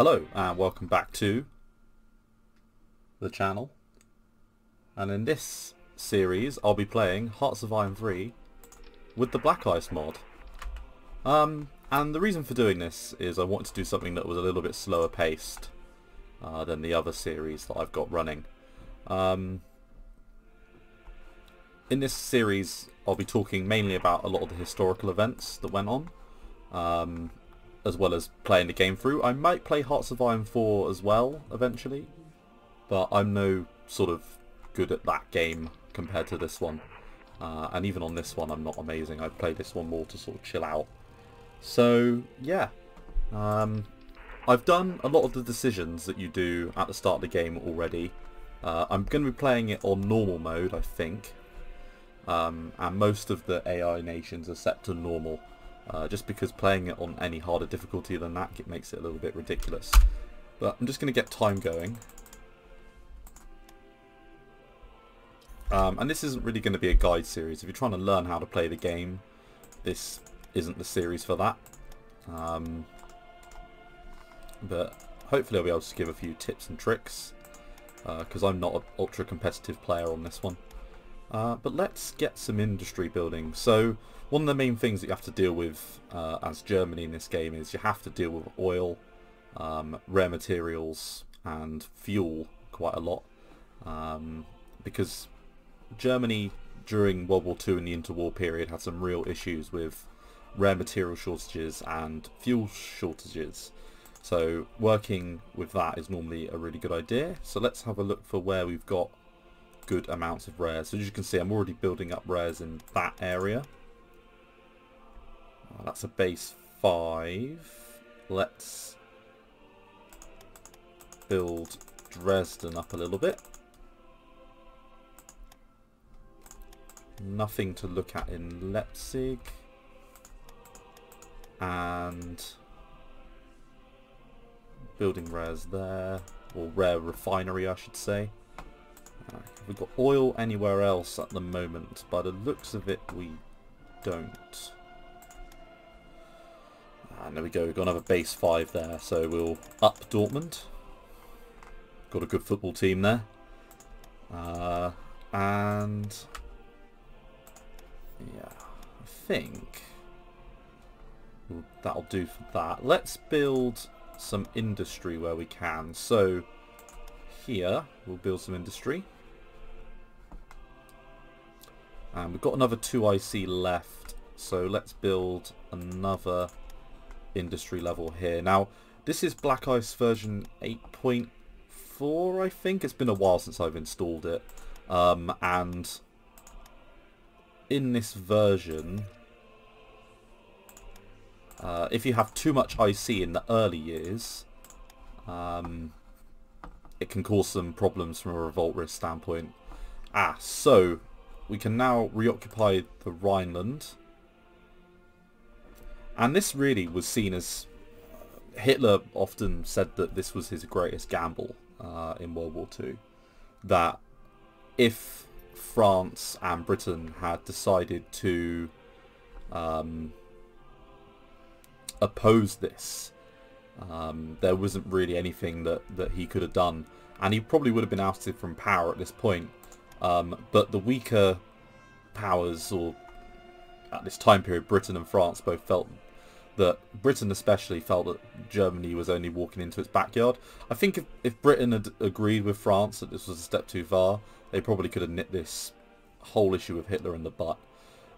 Hello and welcome back to the channel, and in this series I'll be playing Hearts of Iron 3 with the Black Ice mod. And the reason for doing this is I wanted to do something that was a little bit slower paced than the other series that I've got running. In this series I'll be talking mainly about a lot of the historical events that went on, as well as playing the game through. I might play Hearts of Iron 4 as well eventually, but I'm no sort of good at that game compared to this one. And even on this one I'm not amazing. I play this one more to sort of chill out. So yeah, I've done a lot of the decisions that you do at the start of the game already. I'm going to be playing it on normal mode, I think, and most of the AI nations are set to normal. Just because playing it on any harder difficulty than that, it makes it a little bit ridiculous. But I'm just going to get time going. And this isn't really going to be a guide series. If you're trying to learn how to play the game, this isn't the series for that. But hopefully I'll be able to give a few tips and tricks, because I'm not an ultra competitive player on this one. But let's get some industry building. So one of the main things that you have to deal with as Germany in this game is you have to deal with oil, rare materials and fuel quite a lot, because Germany during World War II and the interwar period had some real issues with rare material shortages and fuel shortages. So working with that is normally a really good idea. So let's have a look for where we've got good amounts of rares. So as you can see, I'm already building up rares in that area. That's a base 5. Let's build Dresden up a little bit. Nothing to look at in Leipzig. And building rares there, or rare refinery I should say. We've got oil anywhere else at the moment, by the looks of it we don't. And there we go, we've got another base 5 there, so we'll up Dortmund. Got a good football team there. And yeah, I think that'll do for that. Let's build some industry where we can. So here we'll build some industry. And we've got another 2 IC left, so let's build another industry level here. Now this is Black Ice version 8.4, I think. It's been a while since I've installed it, and in this version, if you have too much IC in the early years, it can cause some problems from a revolt risk standpoint. So we can now reoccupy the Rhineland. And this really was seen as... Hitler often said that this was his greatest gamble in World War II. That if France and Britain had decided to oppose this, there wasn't really anything that he could have done. And he probably would have been ousted from power at this point. But the weaker powers, or at this time period, Britain and France both felt that, Britain especially felt that Germany was only walking into its backyard. I think if Britain had agreed with France that this was a step too far, they probably could have nipped this whole issue with Hitler in the butt.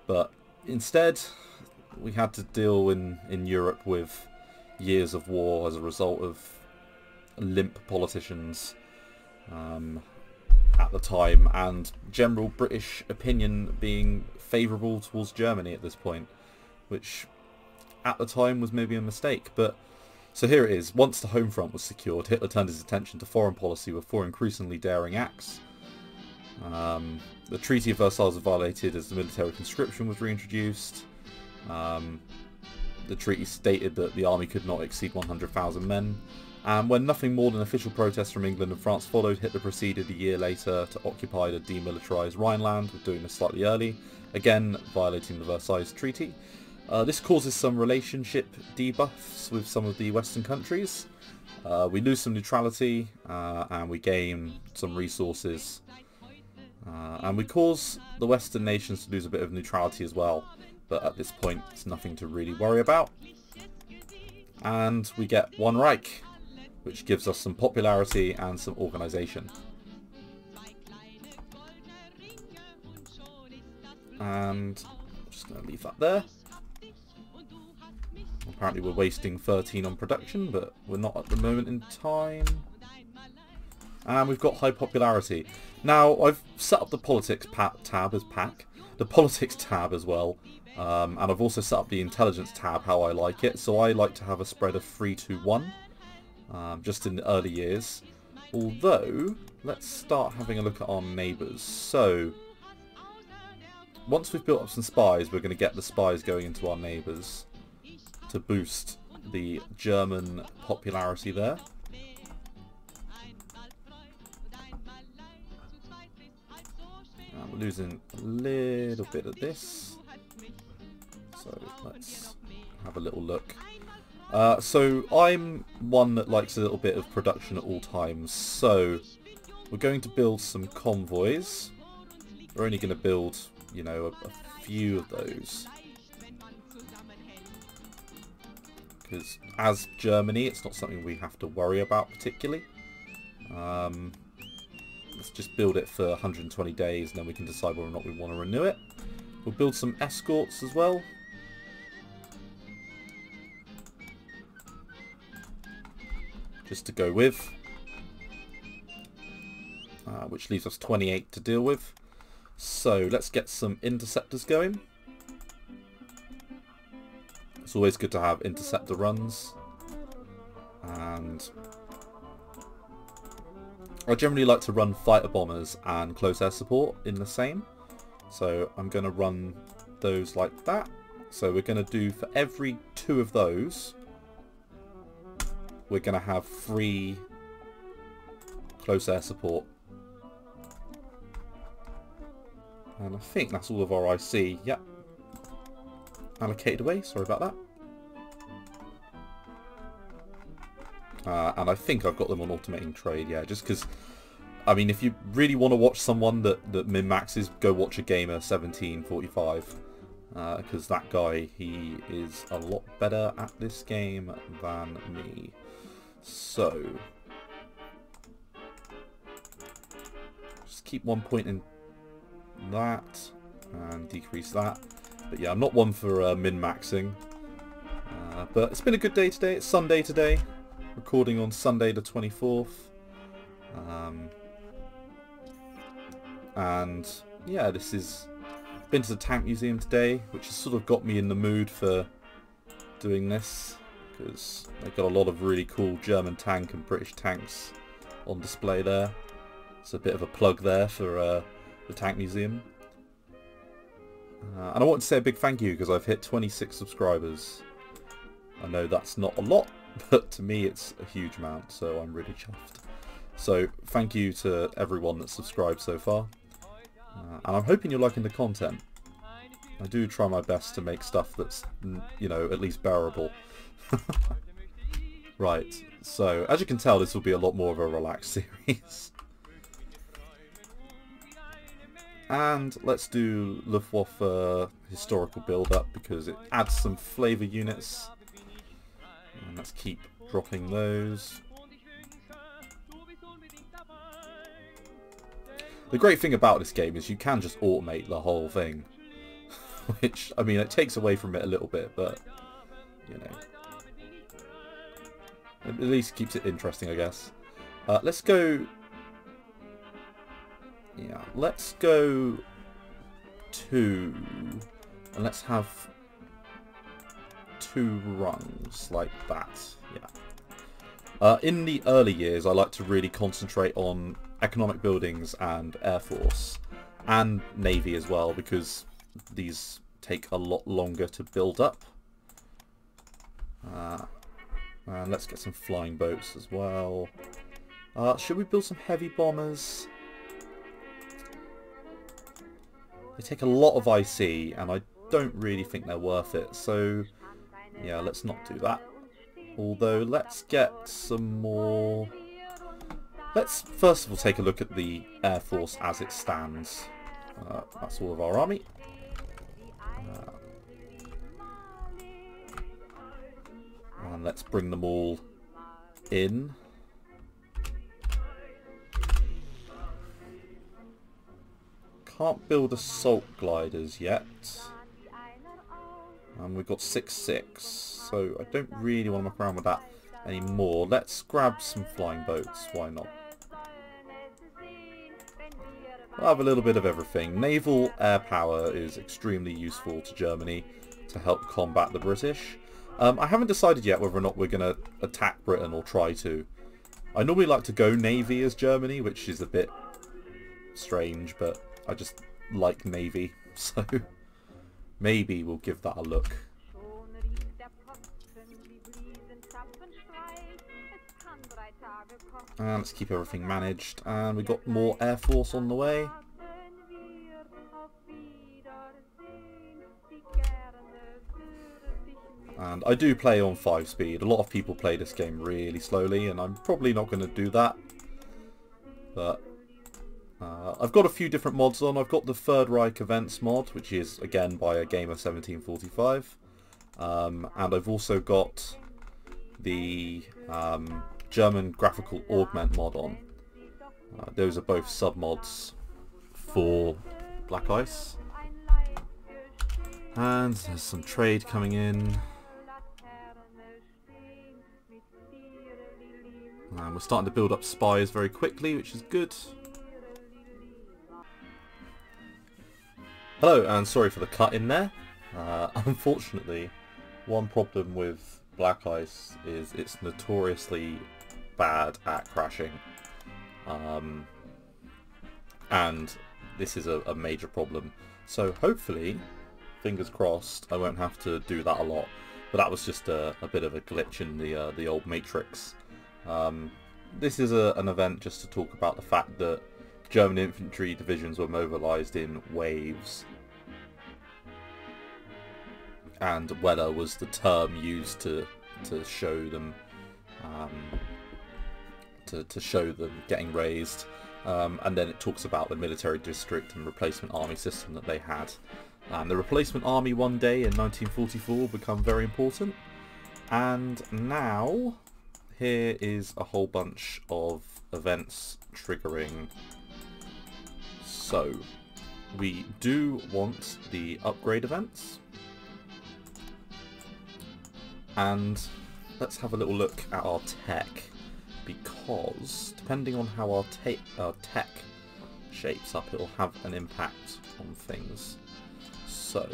But instead, we had to deal in Europe with years of war as a result of limp politicians at the time, and general British opinion being favourable towards Germany at this point, which at the time was maybe a mistake. But so here it is. Once the home front was secured, Hitler turned his attention to foreign policy with 4 increasingly daring acts. The Treaty of Versailles was violated as the military conscription was reintroduced. The treaty stated that the army could not exceed 100,000 men. And when nothing more than official protests from England and France followed, Hitler proceeded a year later to occupy the demilitarised Rhineland, doing this slightly early, again violating the Versailles Treaty. This causes some relationship debuffs with some of the Western countries. We lose some neutrality and we gain some resources. And we cause the Western nations to lose a bit of neutrality as well. But at this point, it's nothing to really worry about. And we get one Reich, which gives us some popularity and some organisation. And I'm just going to leave that there. Apparently we're wasting 13 on production, but we're not at the moment in time. And we've got high popularity. Now, I've set up the politics tab as pack, the politics tab as well, and I've also set up the intelligence tab how I like it. So I like to have a spread of 3-2-1, just in the early years. Although, let's start having a look at our neighbours. So, once we've built up some spies, we're going to get the spies going into our neighbours to boost the German popularity there. We're losing a little bit of this, so let's have a little look. So I'm one that likes a little bit of production at all times, so we're going to build some convoys. We're only going to build, you know, a few of those, because as Germany, it's not something we have to worry about particularly. Let's just build it for 120 days and then we can decide whether or not we want to renew it. We'll build some escorts as well. Just to go with. Which leaves us 28 to deal with. So let's get some interceptors going. It's always good to have interceptor runs. And I generally like to run fighter bombers and close air support in the same. So I'm going to run those like that. So we're going to do, for every 2 of those, we're going to have 3 close air support. And I think that's all of our IC. Yep. Allocated away, sorry about that. And I think I've got them on automating trade, yeah, just because, I mean, if you really want to watch someone that min-maxes, go watch a gamer 1745, because that guy, he is a lot better at this game than me. So, just keep 1 point in that, and decrease that. But yeah, I'm not one for min-maxing, but it's been a good day today. It's Sunday today. Recording on Sunday the 24th. And yeah, this is been to the tank museum today, which has sort of got me in the mood for doing this, because they've got a lot of really cool German tank and British tanks on display there. It's a bit of a plug there for the tank museum. And I want to say a big thank you because I've hit 26 subscribers. I know that's not a lot, but to me it's a huge amount, so I'm really chuffed. So thank you to everyone that's subscribed so far, and I'm hoping you're liking the content. I do try my best to make stuff that's, you know, at least bearable. Right, so as you can tell, this will be a lot more of a relaxed series. And let's do Luftwaffe historical build-up because it adds some flavour units. And let's keep dropping those. The great thing about this game is you can just automate the whole thing. Which, I mean, it takes away from it a little bit, but, you know, at least keeps it interesting, I guess. Let's go... Yeah, let's go 2, and let's have 2 rungs like that. Yeah. In the early years, I like to really concentrate on economic buildings and air force, and navy as well, because these take a lot longer to build up. And let's get some flying boats as well. Should we build some heavy bombers? They take a lot of IC, and I don't really think they're worth it. So yeah, let's not do that. Although let's get some more. Let's first of all take a look at the Air Force as it stands. That's all of our army. And let's bring them all in. Can't build assault gliders yet. And we've got 6-6, so I don't really want to muck around with that anymore. Let's grab some flying boats, why not? We'll have a little bit of everything. Naval air power is extremely useful to Germany to help combat the British. I haven't decided yet whether or not we're going to attack Britain or try to. I normally like to go Navy as Germany, which is a bit strange, but I just like Navy, so maybe we'll give that a look. And let's keep everything managed, and we've got more Air Force on the way. And I do play on 5 speed. A lot of people play this game really slowly, and I'm probably not going to do that. But I've got a few different mods on. I've got the Third Reich Events mod, which is again by a Gamer 1745. And I've also got the German Graphical Augment mod on. Those are both submods for Black Ice. And there's some trade coming in. And we're starting to build up spies very quickly, which is good. Hello, and sorry for the cut in there. Unfortunately, one problem with Black Ice is it's notoriously bad at crashing. And this is a major problem. So hopefully, fingers crossed, I won't have to do that a lot. But that was just a bit of a glitch in the old Matrix. This is an event just to talk about the fact that German infantry divisions were mobilised in waves. And Weller was the term used to show them to show them getting raised. And then it talks about the military district and replacement army system that they had. And the replacement army one day in 1944 will become very important. And now here is a whole bunch of events triggering. So we do want the upgrade events. And let's have a little look at our tech, because depending on how our tech shapes up, it will have an impact on things. So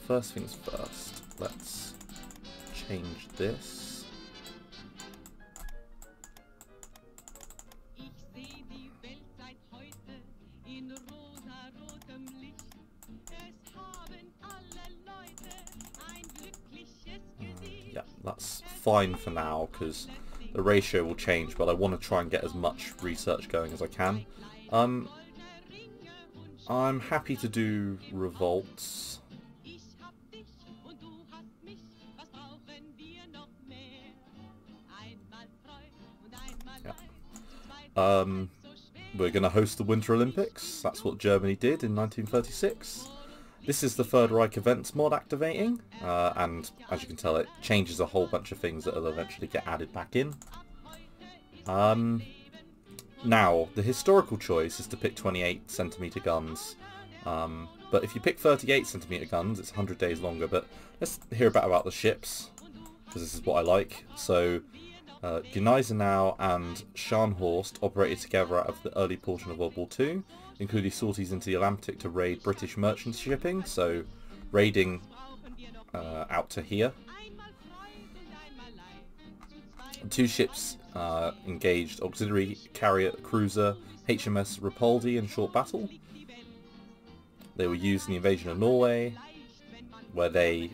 first things first, let's change this. Yeah, that's fine for now because the ratio will change, but I want to try and get as much research going as I can. I'm happy to do revolts. Yeah. We're going to host the Winter Olympics. That's what Germany did in 1936. This is the Third Reich Events mod activating, and as you can tell, it changes a whole bunch of things that will eventually get added back in. Now, the historical choice is to pick 28cm guns, but if you pick 38cm guns, it's 100 days longer. But let's hear about the ships, because this is what I like. So, Gneisenau and Scharnhorst operated together out of the early portion of World War II, including sorties into the Atlantic to raid British merchant shipping, so raiding out to here. 2 ships engaged auxiliary carrier cruiser HMS Rapaldi in short battle. They were used in the invasion of Norway, where they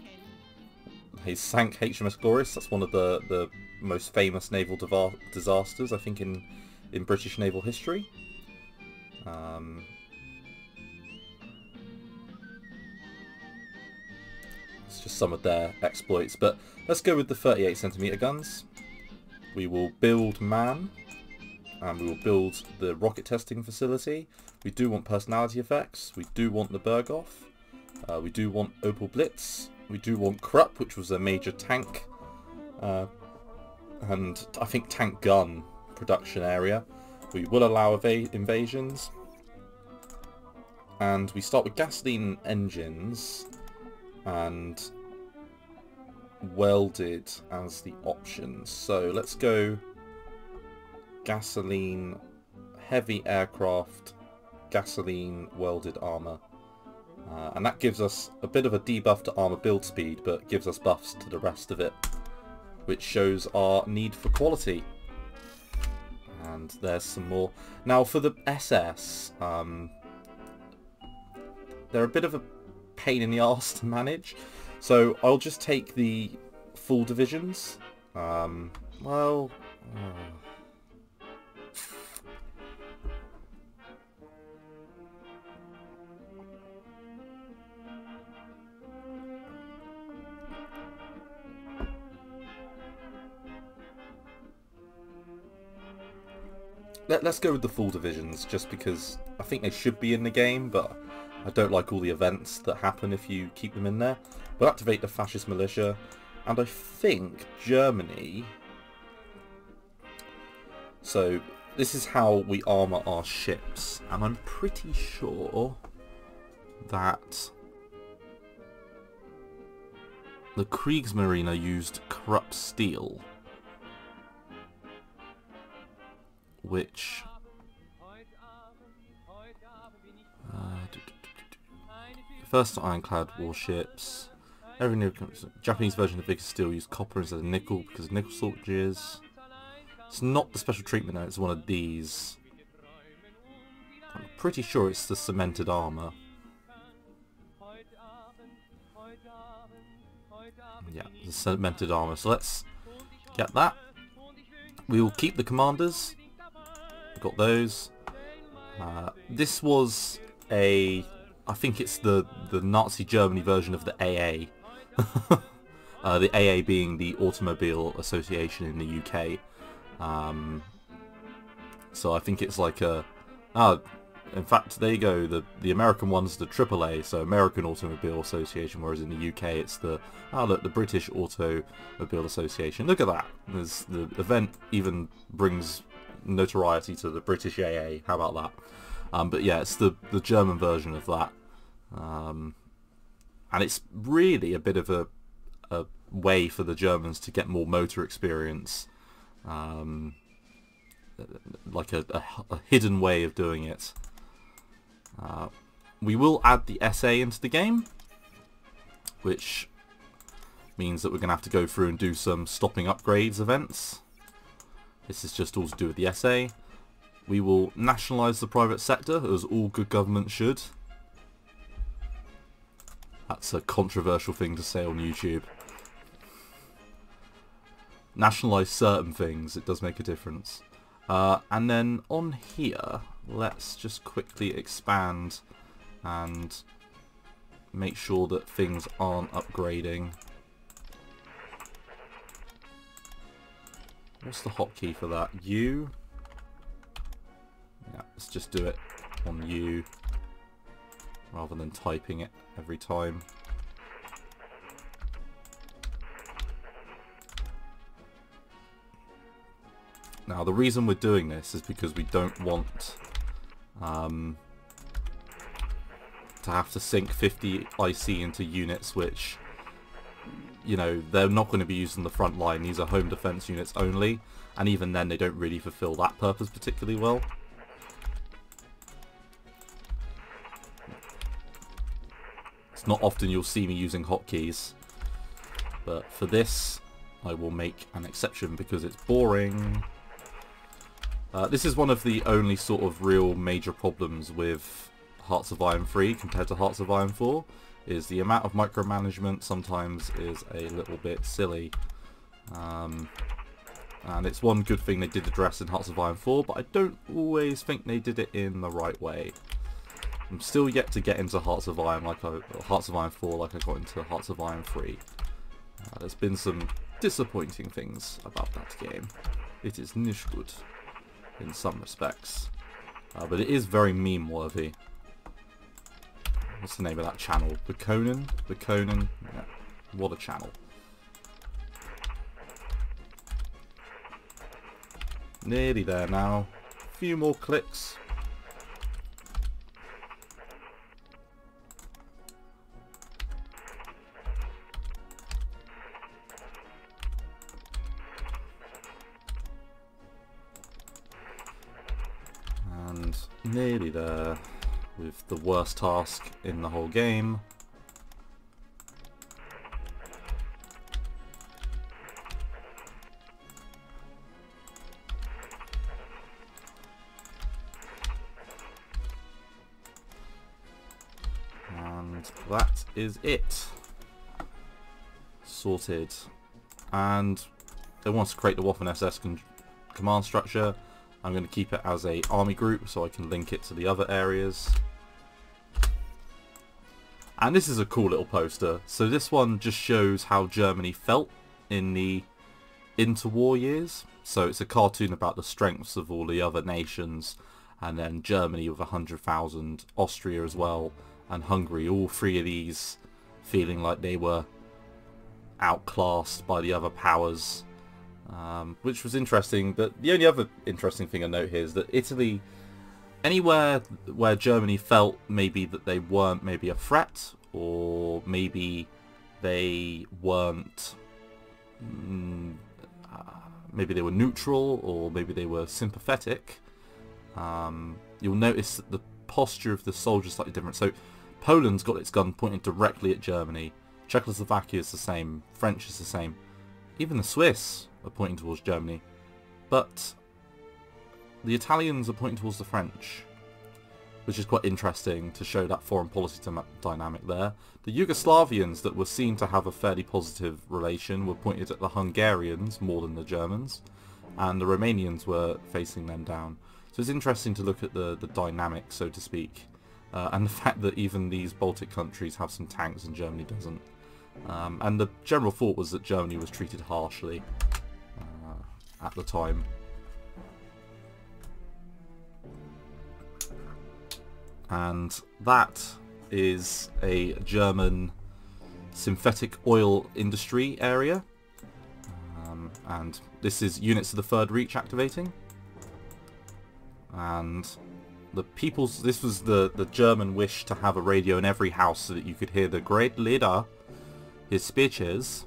sank HMS Glorious. That's one of the most famous naval disasters, I think, in British naval history. It's just some of their exploits. But let's go with the 38cm guns. We will build Man, and we will build the rocket testing facility. We do want personality effects. We do want the Berghoff. We do want Opal Blitz. We do want Krupp, which was a major tank, and I think tank gun production area. We will allow invasions. And we start with gasoline engines and welded as the options. So let's go gasoline, heavy aircraft, gasoline welded armor. And that gives us a bit of a debuff to armor build speed, but gives us buffs to the rest of it, which shows our need for quality. And there's some more. Now for the SS, they're a bit of a pain in the arse to manage, so I'll just take the full divisions. Let's go with the full divisions, just because I think they should be in the game, but I don't like all the events that happen if you keep them in there. We'll activate the fascist militia, and I think Germany... So this is how we armour our ships, and I'm pretty sure that the Kriegsmarine used Krupp steel, which first ironclad warships. Every new Japanese version of Vickers steel used copper instead of nickel because of nickel shortages. It's not the special treatment though, it's one of these. I'm pretty sure it's the cemented armour. Yeah, the cemented armour. So let's get that. We will keep the commanders. Got those. This was a... I think it's the Nazi Germany version of the AA. The AA being the Automobile Association in the UK. So I think it's like a... in fact, there you go. The American one's the AAA, so American Automobile Association, whereas in the UK it's the... Oh look, the British Automobile Association. Look at that. The event even brings notoriety to the British AA. How about that? But yeah, it's the German version of that. And it's really a bit of a way for the Germans to get more motor experience. Like a hidden way of doing it. We will add the SA into the game, which means that we're going to have to go through and do some stopping upgrades events. This is just all to do with the SA. We will nationalise the private sector, as all good government should. That's a controversial thing to say on YouTube. Nationalise certain things, it does make a difference. And then on here, let's just quickly expand and make sure that things aren't upgrading. What's the hotkey for that? U? Yeah, let's just do it on U rather than typing it every time. Now the reason we're doing this is because we don't want to have to sync 50 IC into units which, you know, they're not going to be used in the front line. These are home defense units only, and even then they don't really fulfill that purpose particularly well. It's not often you'll see me using hotkeys, but for this I will make an exception because it's boring. This is one of the only sort of real major problems with Hearts of Iron 3 compared to Hearts of Iron 4, is the amount of micromanagement sometimes is a little bit silly. And it's one good thing they did address in Hearts of Iron 4, but I don't always think they did it in the right way. I'm still yet to get into Hearts of Iron Hearts of Iron 4 like I got into Hearts of Iron 3. There's been some disappointing things about that game. It is nicht good in some respects. But it is very meme-worthy. What's the name of that channel? The Conan? The Conan? Yeah. What a channel. Nearly there now. A few more clicks. And nearly there with the worst task in the whole game. And that is it. Sorted. And they want us to create the Waffen SS command structure. I'm going to keep it as a army group so I can link it to the other areas. And this is a cool little poster. So this one just shows how Germany felt in the interwar years. So it's a cartoon about the strengths of all the other nations, and then Germany with 100,000, Austria as well, and Hungary, all three of these feeling like they were outclassed by the other powers, which was interesting. But the only other interesting thing I note here is that Italy, anywhere where Germany felt maybe that they weren't maybe a threat, or maybe they weren't, maybe they were neutral, or maybe they were sympathetic, you'll notice that the posture of the soldiers is slightly different. So Poland's got its gun pointed directly at Germany. Czechoslovakia is the same. French is the same. Even the Swiss are pointing towards Germany. But the Italians are pointing towards the French, which is quite interesting to show that foreign policy dynamic there. The Yugoslavians that were seen to have a fairly positive relation were pointed at the Hungarians more than the Germans, and the Romanians were facing them down. So it's interesting to look at the dynamic, so to speak, and the fact that even these Baltic countries have some tanks and Germany doesn't. And the general thought was that Germany was treated harshly at the time. And that is a German synthetic oil industry area. And this is units of the Third Reach activating. And this was the German wish to have a radio in every house so that you could hear the great leader, his speeches,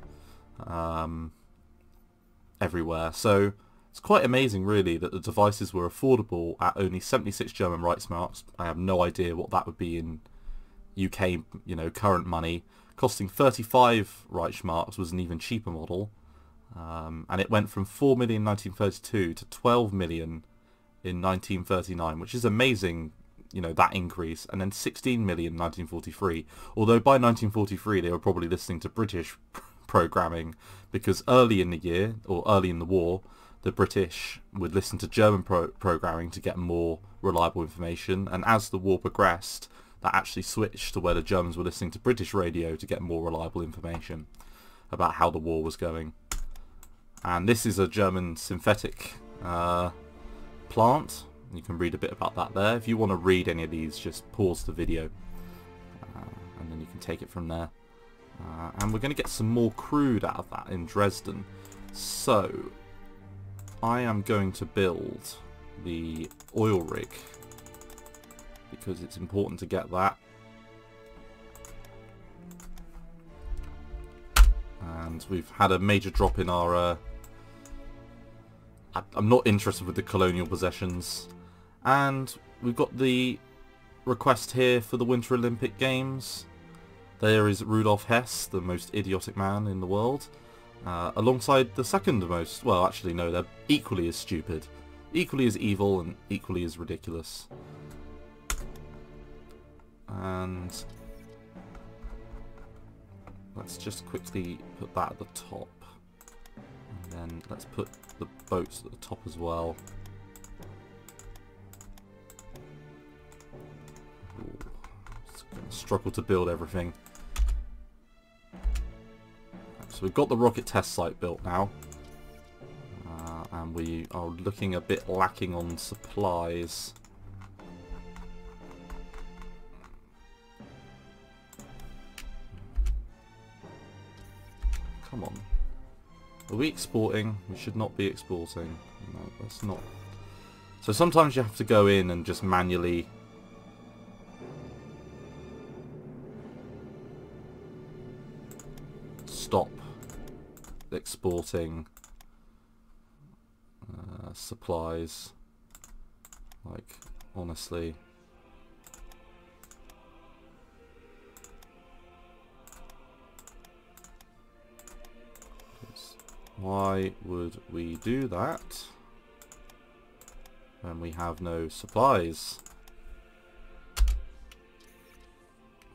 everywhere. So it's quite amazing really that the devices were affordable at only 76 German Reichsmarks. I have no idea what that would be in UK, current money. Costing 35 Reichsmarks was an even cheaper model. And it went from 4 million in 1932 to 12 million in 1939, which is amazing, that increase. And then 16 million in 1943. Although by 1943 they were probably listening to British programming, because early in the year, or early in the war, the British would listen to German programming to get more reliable information. And as the war progressed, that actually switched to where the Germans were listening to British radio to get more reliable information about how the war was going. And this is a German synthetic plant. You can read a bit about that there. If you want to read any of these, just pause the video and then you can take it from there. And we're going to get some more crude out of that in Dresden. So I am going to build the oil rig because it's important to get that. And we've had a major drop in our I'm not interested with the colonial possessions. And we've got the request here for the Winter Olympic Games. There is Rudolf Hess, the most idiotic man in the world, alongside the second most, well actually no, they're equally as stupid, equally as evil, and equally as ridiculous. And let's just quickly put that at the top. And then let's put the boats at the top as well. Ooh. struggle to build everything. So we've got the rocket test site built now. And we are looking a bit lacking on supplies. Come on. Are we exporting? We should not be exporting. No, that's not. So sometimes you have to go in and just manually stop exporting supplies. Like, honestly. Why would we do that when we have no supplies?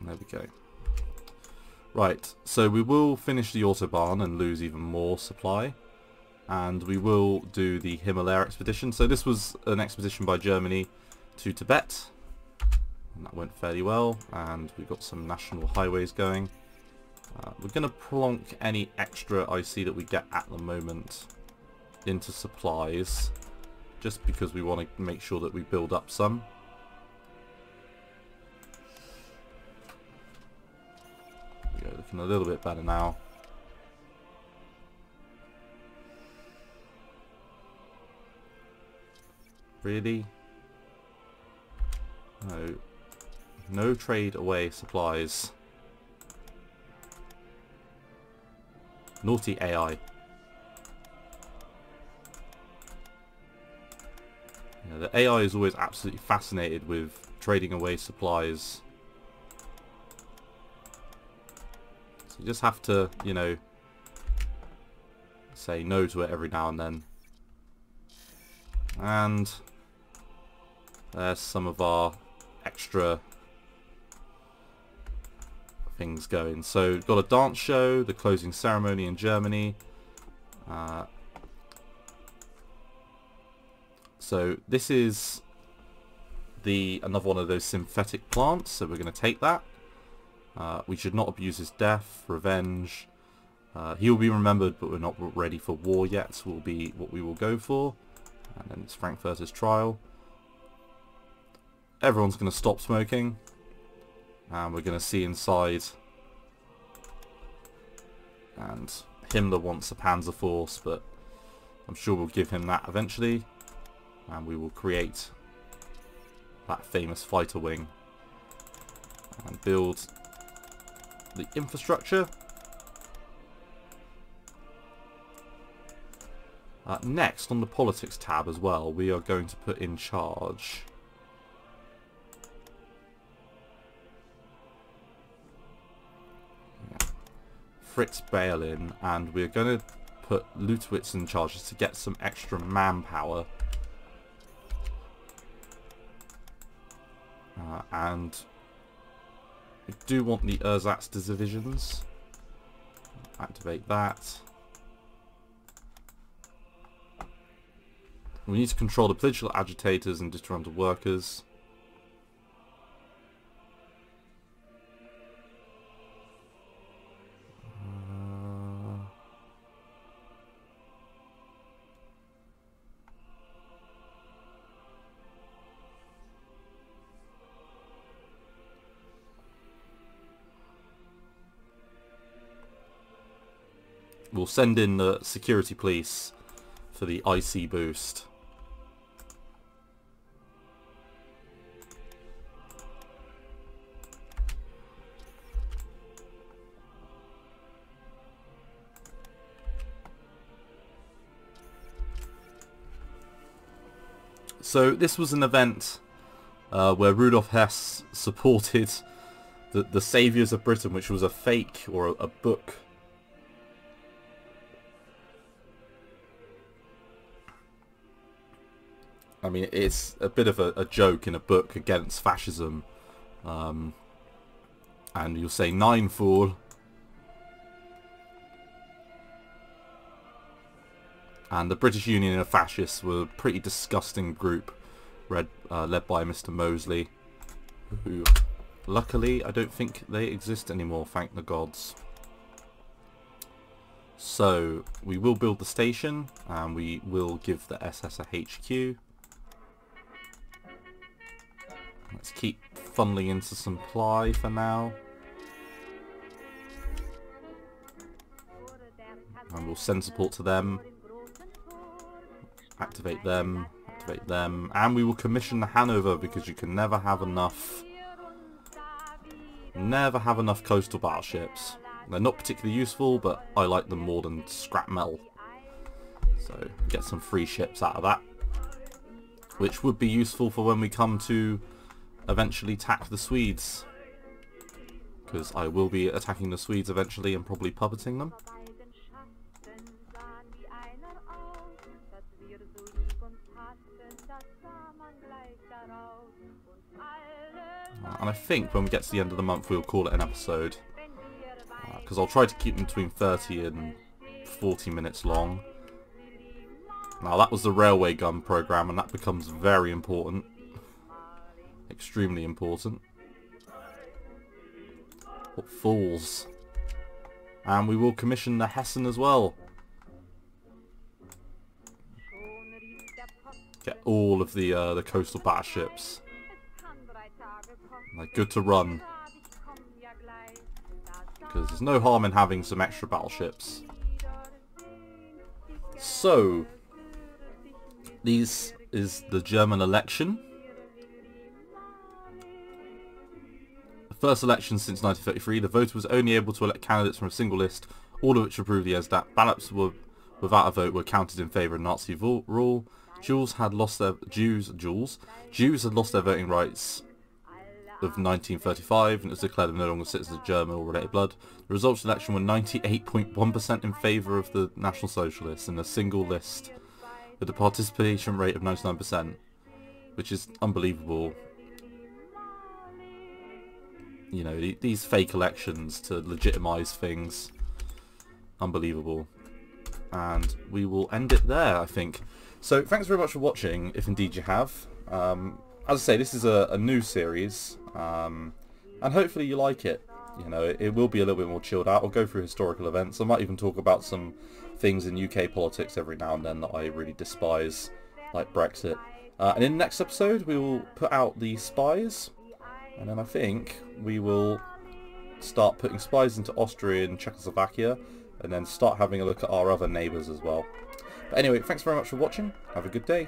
There we go. Right, so we will finish the Autobahn and lose even more supply. And we will do the Himalaya expedition. So this was an expedition by Germany to Tibet. And that went fairly well. And we've got some national highways going. We're going to plonk any extra IC that we get at the moment into supplies. Just because we want to make sure that we build up some. There we go, looking a little bit better now. Really? No. No trade away supplies. Naughty AI. Yeah, the AI is always absolutely fascinated with trading away supplies. So you just have to, you know, say no to it every now and then. And there's some of our extra things going. So we've got a dance show, the closing ceremony in Germany. So this is another one of those synthetic plants, so we're going to take that. We should not abuse his death, revenge. He will be remembered, but we're not ready for war yet, so will be what we will go for. And then it's Frankfurter's trial. Everyone's going to stop smoking. And we're going to see inside. And Himmler wants a Panzer Force, but I'm sure we'll give him that eventually. And we will create that famous fighter wing. And build the infrastructure. Next, on the politics tab as well, we are going to put in charge Fritz Bailin, and we're going to put Lutwitz in charge just to get some extra manpower. And we do want the ersatz divisions. Activate that. We need to control the political agitators and disgruntled workers. We'll send in the security police for the IC boost. So this was an event where Rudolf Hess supported the Saviours of Britain, which was a fake or a book. I mean, it's a bit of a joke in a book against fascism. And you'll say, "Nine, fool." And the British Union of Fascists were a pretty disgusting group, led by Mr. Mosley, who luckily, I don't think they exist anymore, thank the gods. So, we will build the station, and we will give the SS a HQ. Let's keep funneling into supply for now. And we'll send support to them. Activate them, and we will commission the Hanover, because you can never have enough coastal battleships. They're not particularly useful, but I like them more than scrap metal. So get some free ships out of that, which would be useful for when we come to eventually attack the Swedes, because I will be attacking the Swedes eventually and probably puppeting them. And I think when we get to the end of the month we'll call it an episode, because I'll try to keep them between 30 and 40 minutes long. Now that was the railway gun program, and that becomes very important, extremely important. What fools! And we will commission the Hessen as well. Get all of the coastal battleships. They're good to run, because there's no harm in having some extra battleships. So, this is the German election. The first election since 1933. The voter was only able to elect candidates from a single list, all of which approved the ESDAP. Ballots were without a vote were counted in favour of Nazi rule. Jews had lost their voting rights of 1935, and it was declared them no longer citizens of German or related blood. The results of the election were 98.1% in favour of the National Socialists in a single list, with a participation rate of 99%, which is unbelievable. You know, these fake elections to legitimise things, unbelievable. And we will end it there, I think. So thanks very much for watching, if indeed you have. As I say, this is a new series, and hopefully you like it. You know, it will be a little bit more chilled out. I'll go through historical events. I might even talk about some things in UK politics every now and then that I really despise, like Brexit. And in the next episode, we will put out the spies, and then I think we will start putting spies into Austria and Czechoslovakia, and then start having a look at our other neighbours as well. But anyway, thanks very much for watching. Have a good day.